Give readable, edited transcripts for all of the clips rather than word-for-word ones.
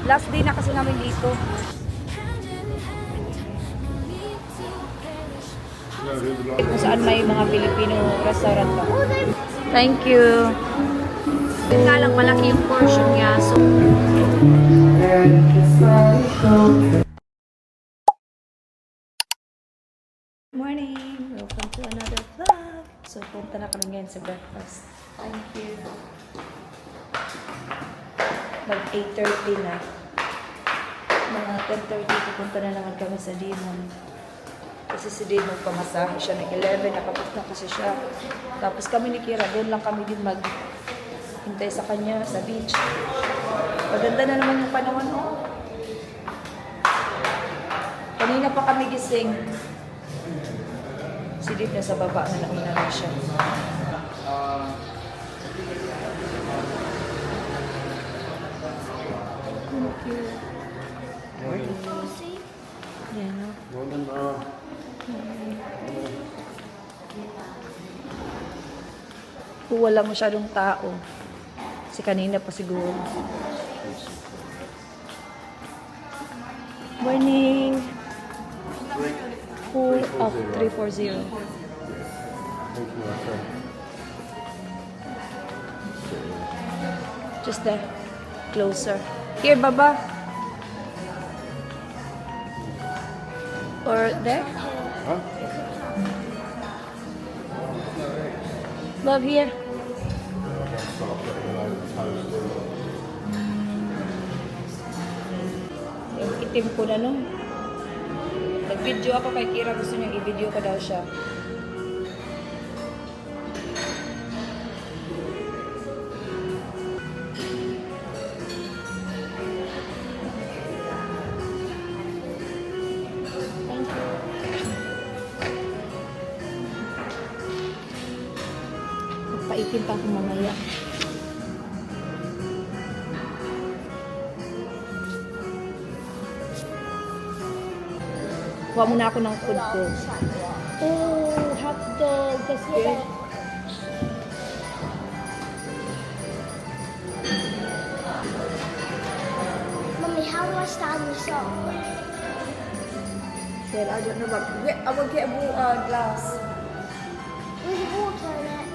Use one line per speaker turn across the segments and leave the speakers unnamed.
Last day na kasi namin dito. Kung saan may mga Filipino restaurant pa. Thank you. Yun nga lang, malaki yung portion niya. So, morning! Welcome to another vlog. So, punta na kami ngayon sa breakfast. Thank you. Mag 8:30 na. Mga 10:30, pupunta na naman kami sa Demon. Kasi si Demon pamasahe siya ng 11, nakapos na kasi siya. Tapos kami ni Kira, doon lang kami din maghintay sa kanya sa beach. Maganda na naman yung panahon, oh. Kanina pa kami gising. Si Dave na sa baba na nauna na siya. Thank you. Yan, no? Wala masyadong tao. Kasi kanina pa siguro. Morning! Pool of 340. Just there. Closer. Here, Baba. Or there?
Huh?
Love here. Yung itim ko na no. Nag-video ako kay Kira. Gusto niya i-video ko daw siya. Paitin pa ako mamaya. Kuha muna ako ng food ko. Oh, hotdog. That's good.
Mommy, how do I stand this up?
Well, I don't know, but I will get a glass.
With water in it.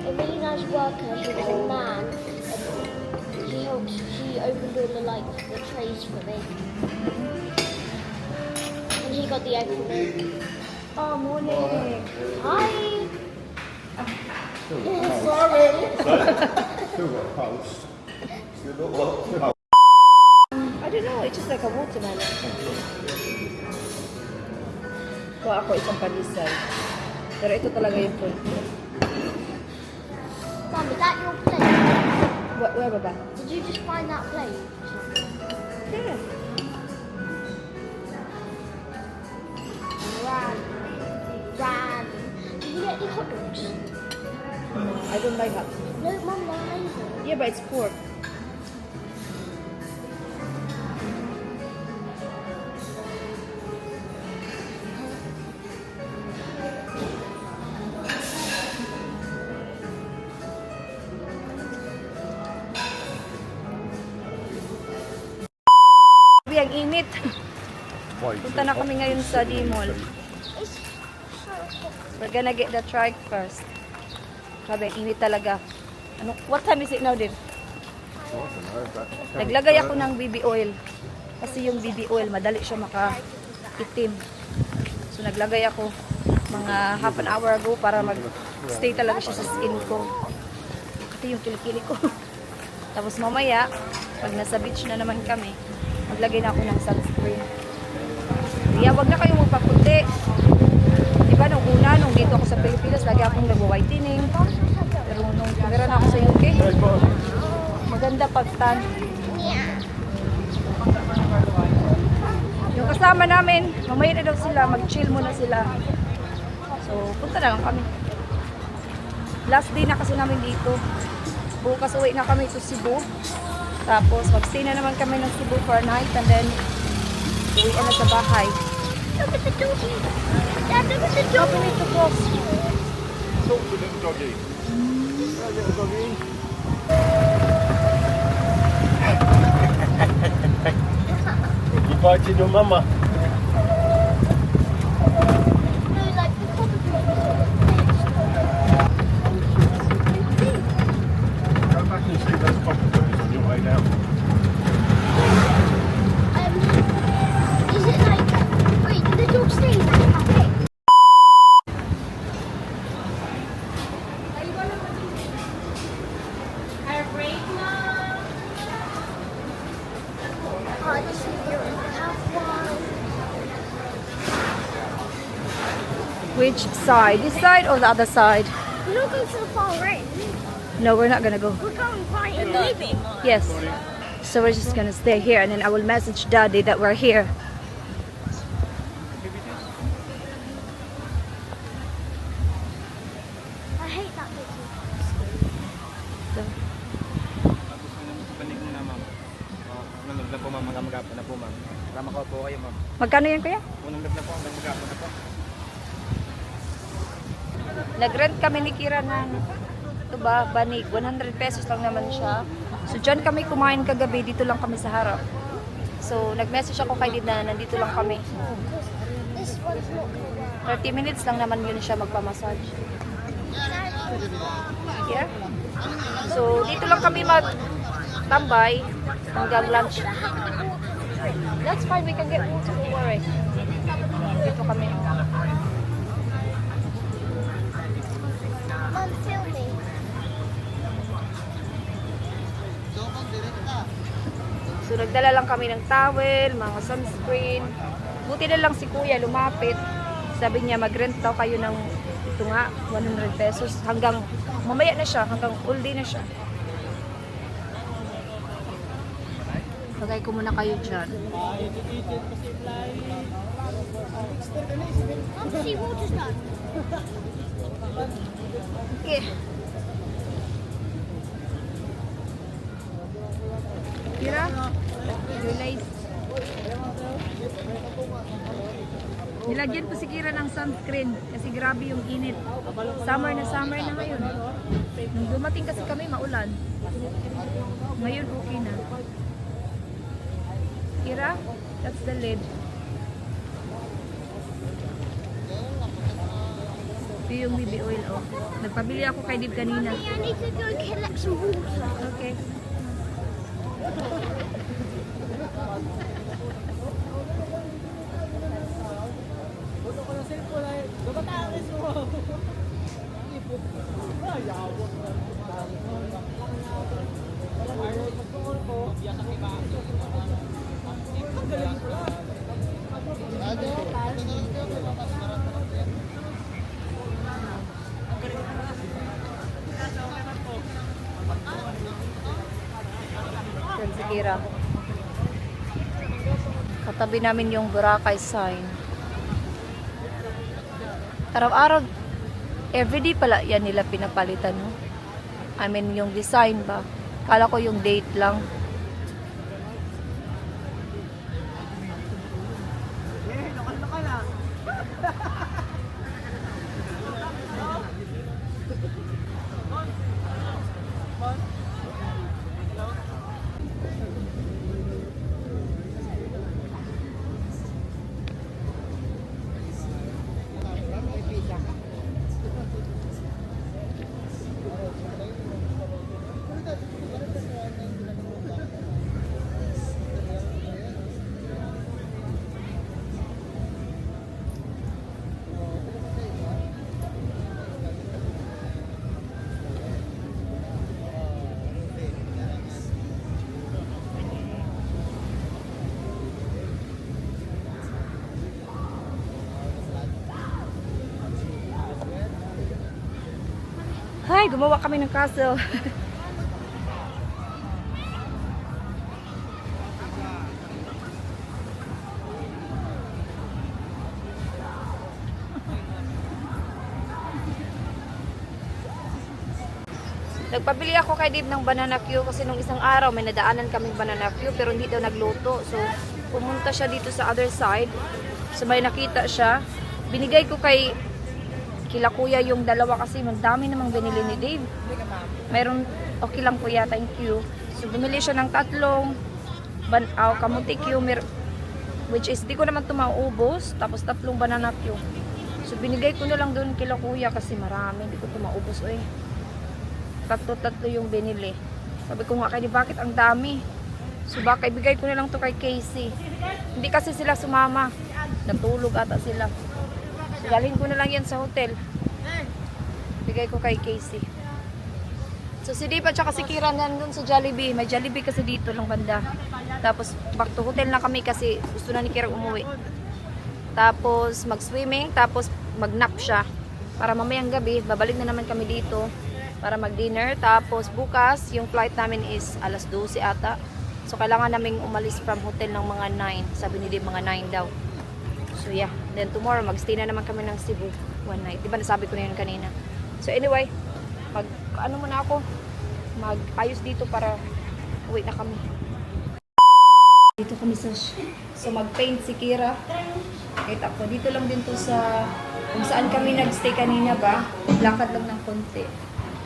A really nice worker, he was a man, and he opened all the trays for me. And he got the egg for me.
Oh, morning.
Hi!
Sorry.
Still got a pulse. Still got
I don't know, it's just like a watermelon. Kuha ako isang pandesal. Pero ito talaga yung food ko.
Mum, is that your plate?
Where ba ba?
Did you just find that plate?
Yeah.
Ran. Did you get any hot dogs?
I don't like that.
No, Mum, they're amazing.
Yeah, but it's pork. Ang init. Punta na kami ngayon sa D-Mall. We're gonna get the trike first. Grabe, init talaga. Ano, what time is it now, Dave? Naglagay ako ng BB oil. Kasi yung BB oil, madali siya maka-itim. So naglagay ako mga half an hour ago para mag-stay talaga siya sa skin ko. Ito yung kilikili ko. Tapos mamaya, pag nasa beach na naman kami, maglagay na ako ng sunscreen. Kaya wag na kayong magpaputi. Diba nung una, nung dito ako sa Pilipinas, lagi akong nag-whitening. Pero nung tumira na ako sa UK, maganda pag-tan. Yung kasama namin, mamaya na daw sila, mag-chill muna sila. So, punta na lang kami. Last day na kasi namin dito. Bukas uwi na kami to Cebu. Tapos, mag-stay na naman kami ng Cebu for a night and then uwi na sa bahay.
Look at the doggy. Dad, look at the dog.
Open it to close.
Talk to little doggy. Right, little doggy. You biting your mama?
No, like the cockapoo.
Go back and see those cockatoos on your way down.
Is it like, wait, did the dog stay in that cafe? Oh, I just need to have one.
Which side? This side or the other side?
We're not going to the far end.
No, we're not gonna go.
We're going right in the living.
Yes. So we're just gonna stay here and then I will message Daddy that we're here.
I hate that bit.
Panig muna, ma'am. Unang lab na po, ma'am. Mag-agapan na po, ma'am. Para makaupo kayo, ma'am.
Magkano yan kuya?
Unang lab na po, mag-agapan na po.
Nag-rent kami ni Kira ng ito ba, banig. 100 pesos lang naman siya. So dyan kami kumain kagabi, dito lang kami sa harap. So nag-message ako kay Did na nandito lang kami.
This one's not going to work.
30 minutes lang naman yun siya magpamassage. Yeah? So dito lang kami magtambay hanggang lunch. That's fine, we can get water, don't worry. Dito kami.
Mom, film me.
So nagdala lang kami ng towel, mga sunscreen. Buti na lang si Kuya lumapit. Sabi niya mag-rent daw kayo ng ito nga, 100 pesos. Hanggang mamaya na siya, hanggang all day na siya. Lagay ko muna kayo dyan.
Mom, see, water's done.
Okay. Kira? Realize. Nilagyan ko si Kira ng sunscreen kasi grabe yung init. Summer na ngayon. Nung dumating kasi kami, maulan. Ngayon okay na. Kira, that's the lid. Ito yung BB oil, oh. Nagpabili ako kay Dib kanina.
Mommy, I need to go collect some water.
Okay. Yan si Kira. Katabi namin yung Boracay sign. Araw-araw, everyday pala yan nila pinapalitan, no? I mean, yung design ba? Kala ko yung date lang. Yay! Gumawa kami ng castle. Nagpabili ako kay Dave ng banana Q kasi nung isang araw may nadaanan kaming banana Q pero hindi daw nagluto. So, pumunta siya dito sa other side. So, may nakita siya. Binigay ko kay kila kuya yung dalawa kasi magdami namang binili ni Dave. Mayroon, okay lang kuya, thank you. So, bumili siya ng tatlong kamuti Q, which is di ko naman ito maubos. Tapos tatlong banana Q. So, binigay ko na lang doon kila kuya kasi marami. Hindi ko ito maubos. Uy. Tatlo yung binili. Sabi ko nga kay bakit ang dami? So baka ibigay ko na lang to kay Casey. Hindi kasi sila sumama. Natulog ata sila. So dalhin ko na lang yan sa hotel. Bigay ko kay Casey. So si Dave at saka si Kira nandun sa Jollibee. May Jollibee kasi dito lang banda. Tapos back to hotel na kami kasi gusto na ni Kira umuwi. Tapos mag-swimming. Tapos mag-nap siya. Para mamayang gabi, babalik na naman kami dito para mag-dinner. Tapos bukas, yung flight namin is alas 12 ata. So, kailangan naming umalis from hotel ng mga 9. Sabi ni Dave, mga 9 daw. So, yeah. Then tomorrow, mag-stay na naman kami ng Cebu one night. Diba nasabi ko na yun kanina? So, anyway, ano muna ako, mag-ayos dito para uwi na kami. Dito kami sa, so mag-paint si Kira. Kita ko, dito lang din to sa, kung saan kami nag-stay kanina ba, lakad lang ng konti.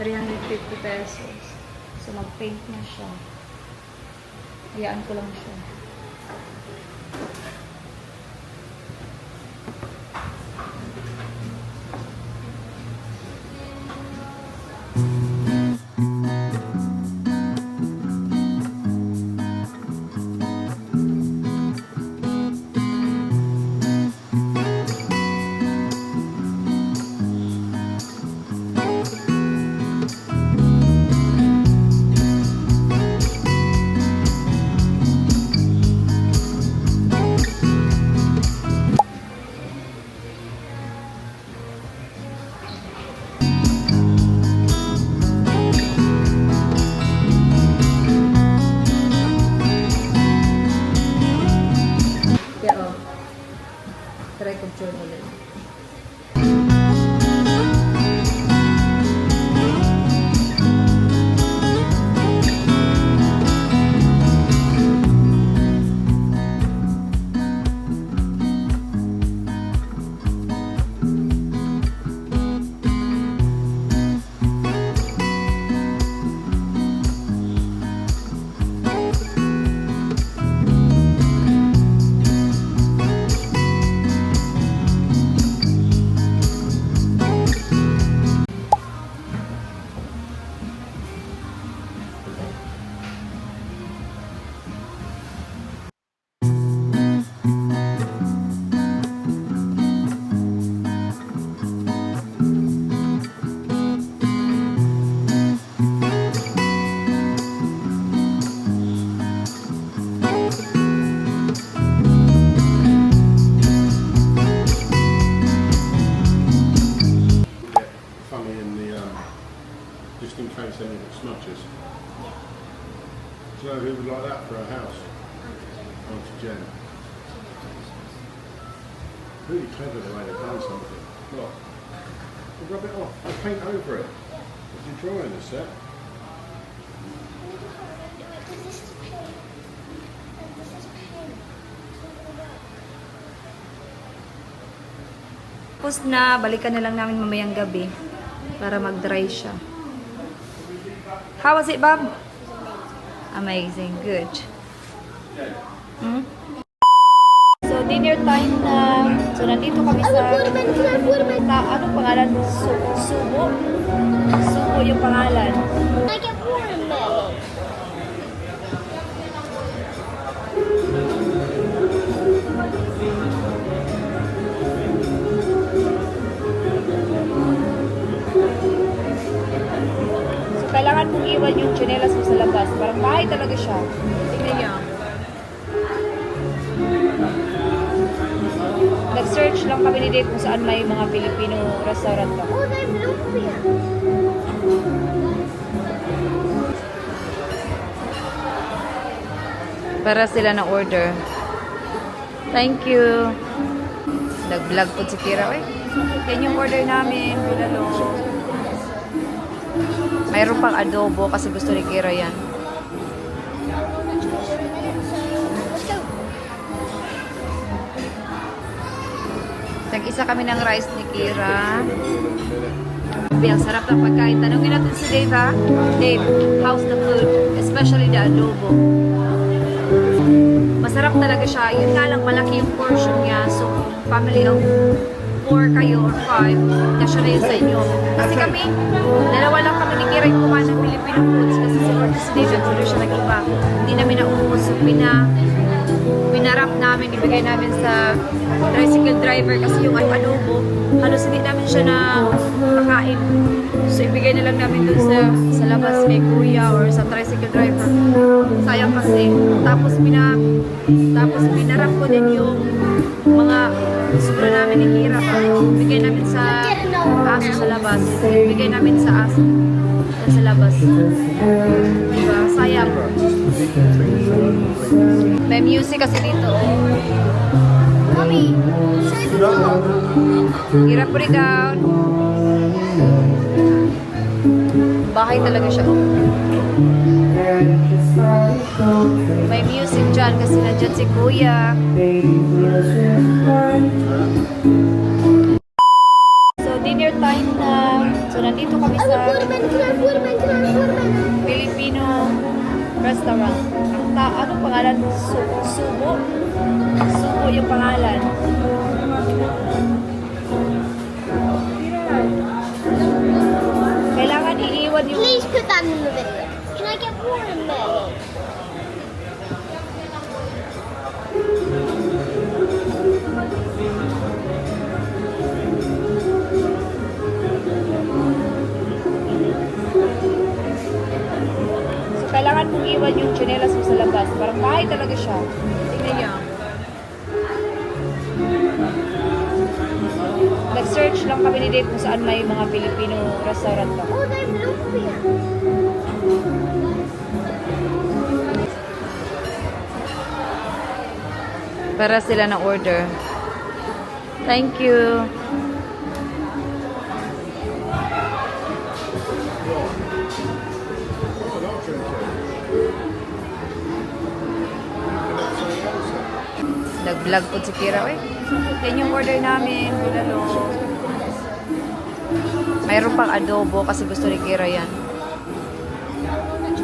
350 pesos. So, mag-paint na siya. Hayaan ko lang siya. Try control ulit.
Just in case anything smudges. So who would like that for a house? Auntie Jen. Really clever the way they've done something. Look. We'll rub it off. I'll paint over it. There's your drawing is set.
This is pink. And this is pink.
Tapos na, balikan na lang namin mamayang gabi para mag-dry siya. How was it, Bob? Amazing. Good. So, dinner time na. So, nandito kami sa... Ano pangalan? Subo? Subo yung pangalan.
I get watermelon.
Kailangan mong iwan yung tsinelas mo sa labas. Parang bahay talaga siya. Tingnan niyo. Nag-search lang kami ni Dave kung saan may mga Filipino restaurant ba.
Oh, there's lumpia.
Para sila na order. Thank you. Nag-vlog po si Kira. Uy, yan yung order namin. Bilalo. Mayroon pang adobo kasi gusto ni Kira yan. Nag-isa kami ng rice ni Kira. Ang sarap ng pagkain. Tanungin natin si Dave, ha? Dave, how's the food? Especially the adobo. Masarap talaga siya. Yun nga lang, malaki yung portion niya. So, family of 4 kayo or 5, kasya na yun sa inyo. Kasi kami, dalawa lang kami ni Kira yung kumain ng Filipino foods. Kasi si David, tuloy siya nag-iba. Hindi namin naubos. So, pinarap namin, ibigay namin sa tricycle driver kasi yung adobo, halos hindi namin siya na kakain. So, ibigay na lang namin dun sa labas kay kuya or sa tricycle driver. Sayang kasi. Tapos pinarap ko din yung mga sobra namin ni Kira. Ibigay namin sa aso sa labas. Ibigay namin sa aso sa labas. Diba? Sayang. May music kasi dito.
Mommy, show the vlog.
Kira, put it down. Bahay talaga siya. May music dyan kasi nandyan si kuya. So, dinner time na. So, nandito kami
Oh,
sa
watermelon, can I have watermelon, can I have watermelon?
Filipino restaurant. Ano pangalan? Subo? Subo yung pangalan. Kailangan iiwan yung...
Please put that in the video. Can I get watermelon?
So, kailangan mong iwan yung tsinelas mo sa labas. Parang bahay talaga siya. Tingnan niyo. Nag-search lang kami ni Dave kung saan may mga Filipino restaurant lang.
Oh, they're lumpia.
Para sila na order. Thank you.
Oh, not drinking.
Nag-vlog po si Kira. Uy, yan yung order namin. Bilalo. Mayroon pang adobo kasi gusto ni Kira yan.
Let's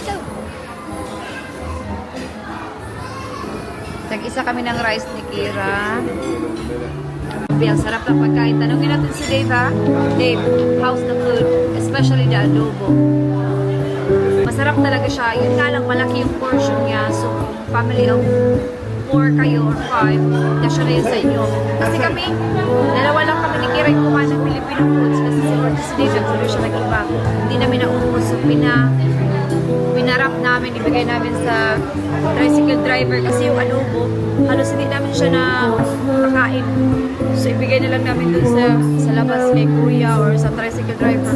go.
Nag-isa kami ng rice ni Kira. Ang sarap ng pagkain. Tanungin natin si Dave, ha? Dave, how's the food? Especially the adobo. Masarap talaga siya. Yun nga lang, malaki yung portion niya. So, family of 4 kayo or 5, kasya na yun sa inyo. Kasi kami, dalawa lang kami ni Kira yung kumain ng Filipino foods. Kasi si David, tuloy siya nag-iba. Hindi namin naubos. So, pinarap namin, ibigay namin sa tricycle driver kasi yung adobo, halos hindi namin siya na kakain. So, ibigay na lang namin dun sa labas kay kuya or sa tricycle driver.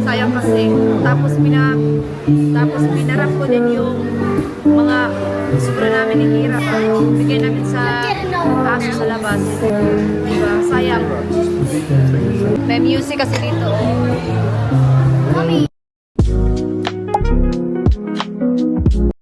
Sayang kasi. Tapos pinarap ko din yung mga sobra namin ni Kira. Ibigay namin sa aso sa labas. Diba? Sayang. May music kasi dito.
Mommy.